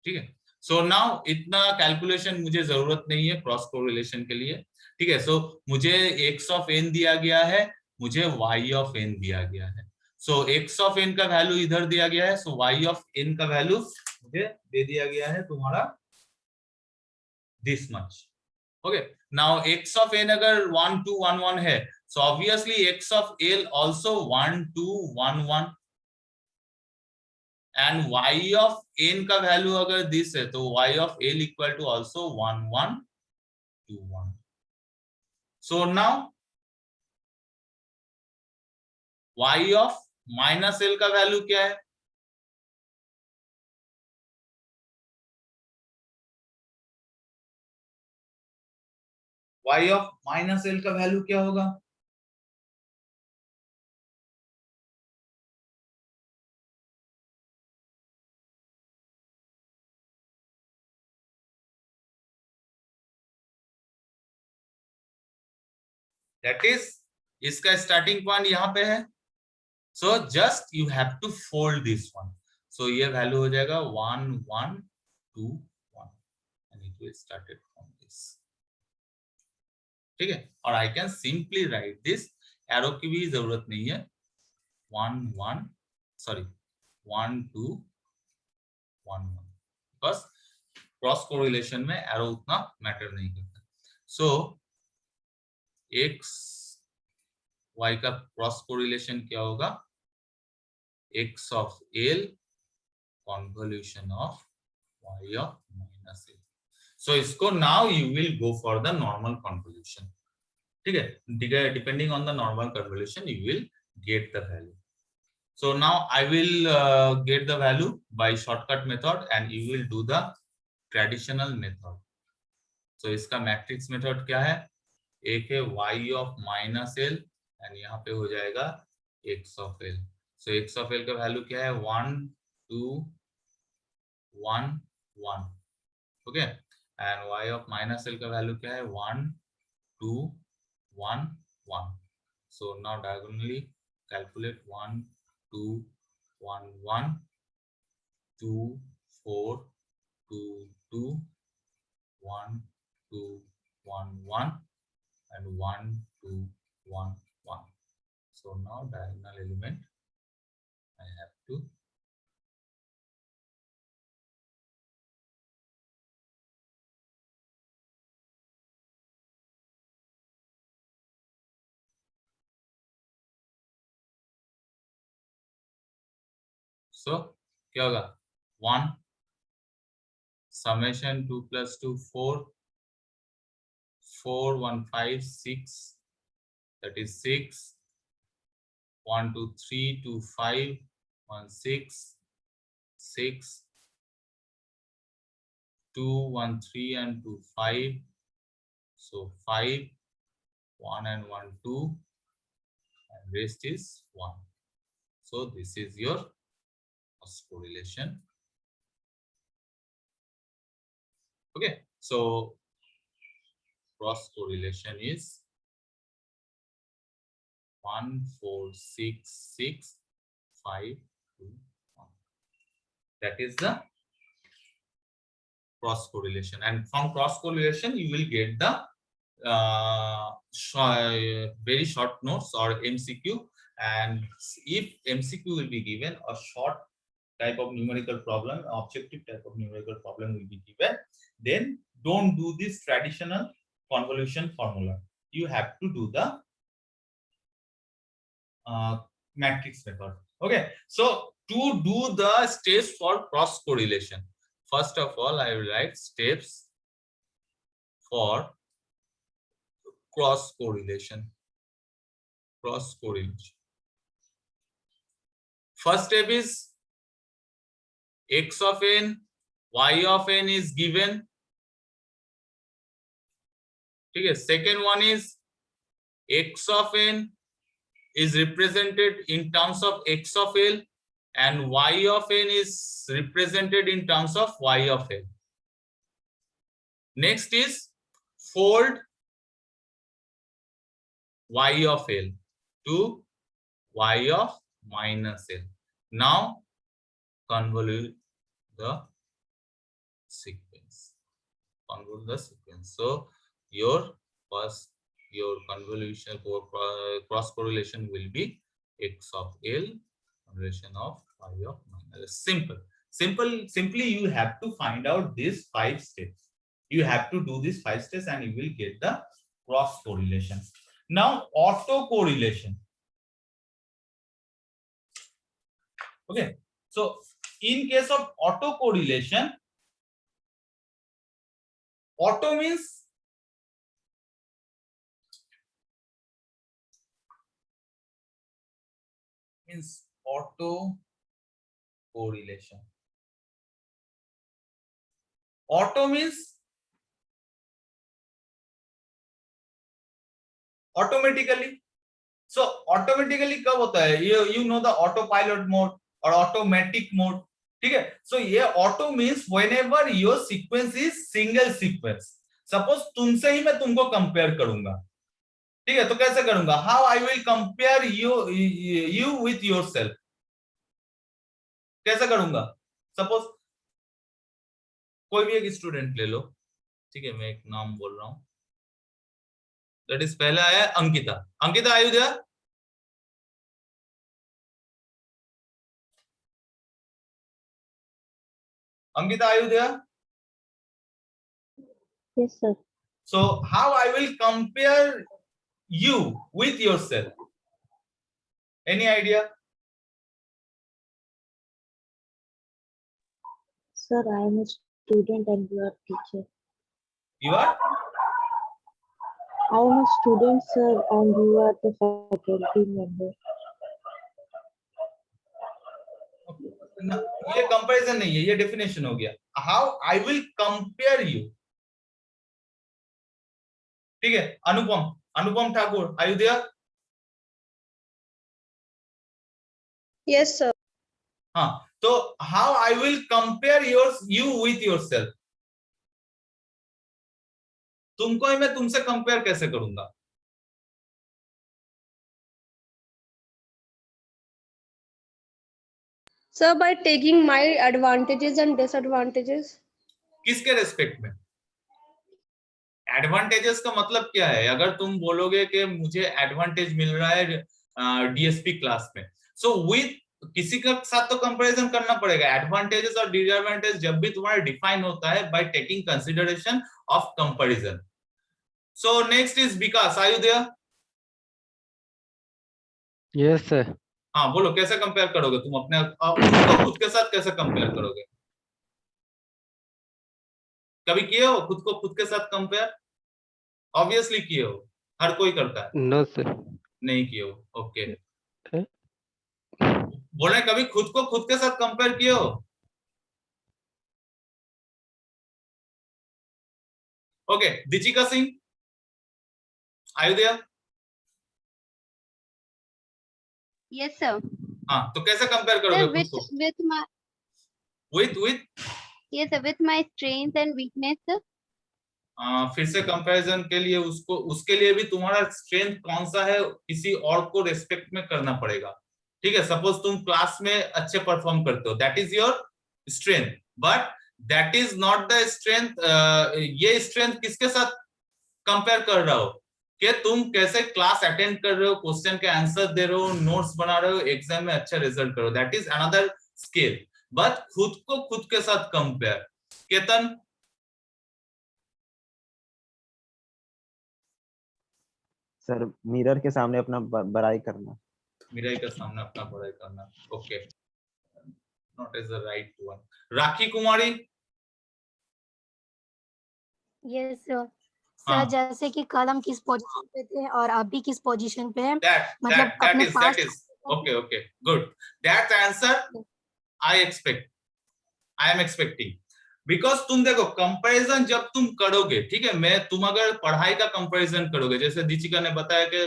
ठीक है। So now इतना calculation मुझे जरूरत नहीं है cross correlation के लिए, ठीक है। सो मुझे x ऑफ n दिया गया है, मुझे y ऑफ n दिया गया है। सो x ऑफ n का वैल्यू इधर दिया गया है, सो y ऑफ n का वैल्यू मुझे दे दिया गया है तुम्हारा this much. Okay, now x of n अगर 1 2 1 1 है, so obviously x of l also 1 2 1 1, and y of n का वैल्यू अगर दिस है तो y of l equal to also 1 1 2 1. So now y of minus l का value क्या है? y of minus l का वैल्यू क्या होगा? That is, इसका स्टार्टिंग पॉइंट यहाँ पे है, so just you have to fold this one, so ये वैल्यू हो जाएगा 1 1 2 1 and it will start it from this, ठीक है। और I can simply write this, arrow की भी जरूरत नहीं है, 1 1 sorry 1 2 1 1, बस क्रॉस कोरिलेशन में एरो उतना मैटर नहीं करता। सो x y का क्रॉस कोरिलेशन क्या होगा? x of l convolution of y of minus l. So इसको now you will go for the normal convolution, ठीक है, depending on the normal convolution you will get the value. So now I will get the value by shortcut method and you will do the traditional method. So इसका matrix method क्या है? एक है y of minus l and यहाँ पे हो जाएगा x of l. So x of l का वैल्यू क्या है? 1 2 1 1, okay, and y of minus l का वैल्यू क्या है? 1 2 1 1. So now diagonally calculate 1 2 1 1 2 4 2 2 1 2 1 1 and 1 2 1 1. So now diagonal element I have to so क्या होगा? 1 summation 2 plus 2 4 4 1 5 6, that is 6 1 2 3 2 5 1 6 6 2 1 3 and 2 5, so 5 1 and 1 2 and rest is 1. So this is your cross correlation. Okay, so cross correlation is 1 4 6 6 5 2 1. That is the cross correlation, and from cross correlation you will get the very short notes or MCQ, and if MCQ will be given, a short type of numerical problem, objective type of numerical problem will be given, then don't do this traditional convolution formula. You have to do the matrix method. Okay, so to do the steps for cross correlation, first of all I will write steps for cross correlation. First step is x of n, y of n is given. Okay, second one is x of n is represented in terms of x of L and y of n is represented in terms of y of L. Next is fold y of L to y of minus L. Now convolute the sequence. So your convolution for cross correlation will be x of L convolution of y of minus. Simply you have to find out these 5 steps. You have to do these 5 steps and you will get the cross correlation. Now autocorrelation. Okay, so in case of autocorrelation, auto means auto correlation. Auto means automatically. So automatically कब होता है? You know the autopilot mode or automatic mode. ठीक है? So ये auto means whenever your sequence is single sequence. Suppose तुमसे ही मैं तुमको compare करूंगा. ठीक है? तो कैसे करूंगा? How I will compare you with yourself. कैसे करूंगा? Suppose कोई भी एक स्टूडेंट ले लो. ठीक है, मैं एक नाम बोल रहा हूं. That is पहला है Ankita. Ankita, are you there? Ankita, are you there? Yes, sir. So how I will compare you with yourself? Any idea? Sir, I am a student and you are teacher. You are? I am a student, sir, and you are the faculty member. ये comparison नहीं है, ये definition हो गया. How I will compare you. ठीक है, अनुपम Thakur, are you there? Yes, sir. हाँ, तो how I will compare you with yourself. तुमको ही मैं तुमसे कंपेयर कैसे करूंगा? Sir, by taking my advantages and disadvantages. किसके रेस्पेक्ट में? एडवांटेजेस का मतलब क्या है? अगर तुम बोलोगे कि मुझे एडवांटेज मिल रहा है डीएसपी क्लास में, सो विद किसी के साथ तो कंपैरिजन करना पड़ेगा. एडवांटेजेस और डिसएडवांटेज जब भी तुम्हारा डिफाइन होता है by taking consideration of comparison. So next is Vikas, are you there? Yes sir. हाँ, बोलो कैसे कंपेयर करोगे तुम अपने खुद के साथ? कैसे कंपेयर करोगे? कभी किए हो खुद को खुद के साथ कंपेयर? ऑब्वियसली किए हो, हर कोई करता है. No sir. नहीं किए हो? ओके. बोले कभी खुद को खुद के साथ कंपेयर किए हो? Okay, Dichika Singh, are you there? Yes, sir. हाँ, तो कैसे कंपेयर करोगे Sir, खुद को? with my with yes, sir, with my strength and weakness, sir. फिर से कंपैरिजन के लिए उसके लिए भी तुम्हारा स्ट्रेंथ कौन सा है किसी और को रेस्पेक्ट में करना पड़ेगा. ठीक है, सपोज तुम क्लास में अच्छे परफॉर्म करते हो, that is your strength, but that is not the strength. ये स्ट्रेंथ किसके साथ कंपेयर कर रहा हो कि तुम कैसे क्लास अटेंड कर रहे हो, क्वेश्चन के आंसर दे रहे हो, नोट्स बना रहे हो, एग्जाम में अच्छा रिजल्ट करो. That is another scale. But खुद को खुद के साथ कंपेयर। केतन, सर मिरर के सामने अपना बड़ाई करना। मिरर के सामने अपना बड़ाई करना, okay, not is the right one. Rakhi Kumari, yes sir. हाँ। सर जैसे कि कल हम किस पोजीशन पे थे और अभी किस पोजीशन पे हैं, that मतलब that अपने is past. okay, good, that answer I am expecting, because तुम देखो कंपैरिजन जब तुम करोगे, ठीक है, तुम अगर पढ़ाई का कंपैरिजन करोगे, जैसे दीचिका ने बताया कि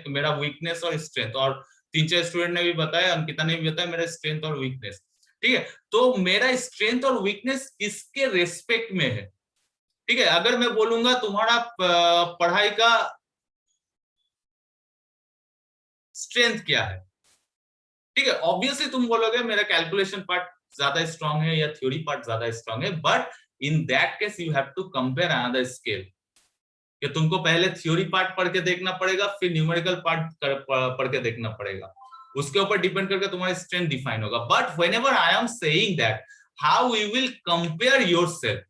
मेरा वीकनेस और स्ट्रेंथ, और 3-4 स्टूडेंट ने भी बताया, अंकिता ने भी बताया मेरा स्ट्रेंथ और वीकनेस, ठीक है, तो मेरा स्ट्रेंथ और वीकनेस किसके रेस्पेक्ट में है, ठीक है। अगर मैं बोलूंगा तुम्हारा पढ़ाई का स्ट्रेंथ क्या है, ठीक है, ऑब्वियसली तुम बोलोगे मेरा कैलकुलेशन पार्ट ज्यादा स्ट्रांग है या थ्योरी पार्ट ज्यादा स्ट्रांग है, but in that case you have to compare another scale, कि तुमको पहले थ्योरी पार्ट पढ़ के देखना पड़ेगा, फिर न्यूमेरिकल पार्ट पढ़ के देखना पड़ेगा, उसके ऊपर डिपेंड करके तुम्हारा स्ट्रेंथ डिफाइन होगा। But whenever I am saying that how you will compare yourself,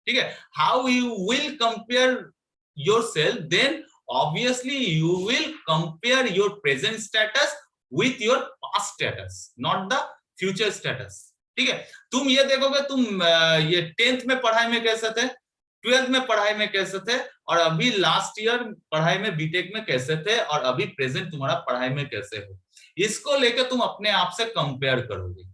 ठीक है, how you will compare yourself, then obviously you will compare your present status with your past status, not the future status, ठीक है। तुम ये देखोगे तुम ये 10th में पढ़ाई में कैसे थे, 12th में पढ़ाई में कैसे थे, और अभी लास्ट ईयर पढ़ाई में बीटेक में कैसे थे, और अभी प्रेजेंट तुम्हारा पढ़ाई में कैसे हो, इसको लेकर तुम अपने आप से कंपेयर करोगे।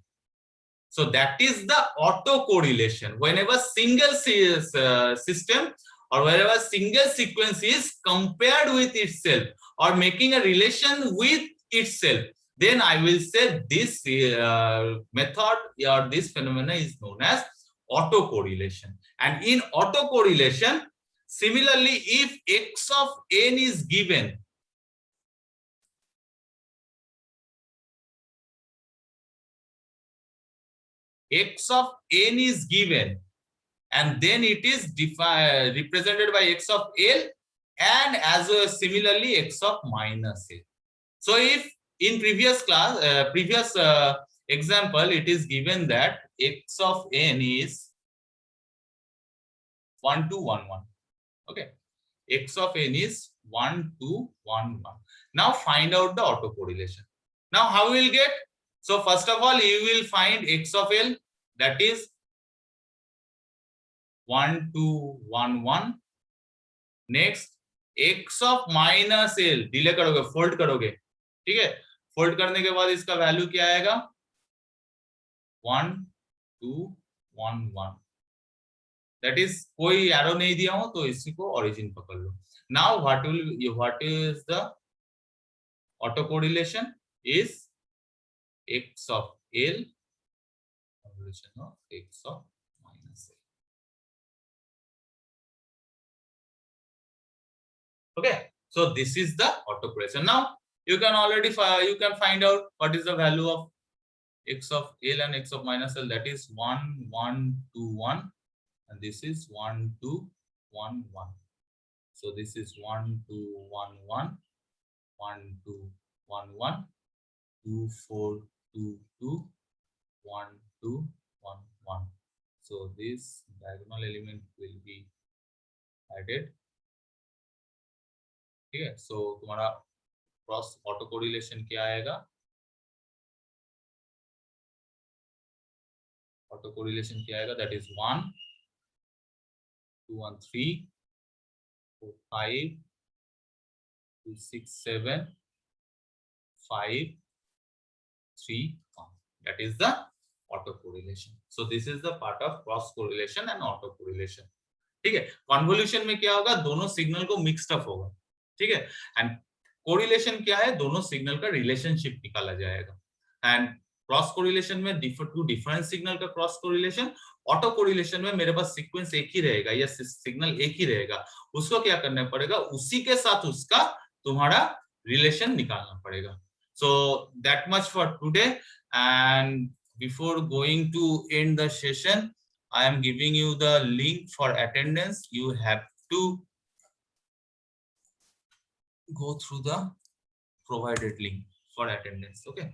So that is the auto correlation. Whenever single system or wherever single sequence is compared with itself or making a relation with itself, then I will say this method or this phenomena is known as autocorrelation. And in autocorrelation, similarly, if x of n is given, x of n is given, and then it is represented by x of L, and as well as similarly x of minus L. So if in previous class, previous example, it is given that x of n is 1 to 1 1. Okay, x of n is 1 to 1 1. Now find out the autocorrelation. Now how we will get? So first of all, you will find x of L, that is 1 to 1 1. Next x of minus L, delay करोगे, fold करोगे, ठीक है, fold करने के बाद इसका value क्या आएगा, 1 2 1 1, दैट इज, कोई एरो नहीं दिया हो तो इसी को ओरिजिन पकड़ लो। Now what is the autocorrelation is x of L correlation of x of minus L. Okay, so this is the autocorrelation. Now you can already you can find out what is the value of x of L and x of minus L, that is 1 1 2 1, and this is 1 2 1 1. So this is 1 2 1 1 1 2 1 1 2 4 2 2 1 2 1 1. So this diagonal element will be added. ठीक है, so तुम्हारा cross auto correlation क्या आएगा, auto correlation क्या आएगा, that is 1 2 1 3 4 5 2 6 7 5 3 1. That is the auto correlation. So this is the part of cross correlation and auto correlation. ठीक है, convolution में क्या होगा, दोनों सिग्नल को मिक्स्ड अप होगा, ठीक है, एंड कोरिलेशन क्या है, दोनों सिग्नल का रिलेशनशिप निकाला जाएगा, एंड क्रॉस कोरिलेशन में डिफरेंट सिग्नल का क्रॉस कोरिलेशन, ऑटो कोरिलेशन में मेरे पास सीक्वेंस एक ही रहेगा या सिग्नल एक ही रहेगा, उसको क्या करना पड़ेगा, उसी के साथ उसका तुम्हारा रिलेशन निकालना पड़ेगा। So that much for today, and before going to end the session, I am giving you the link for attendance. You have to go through the provided link for attendance. Okay.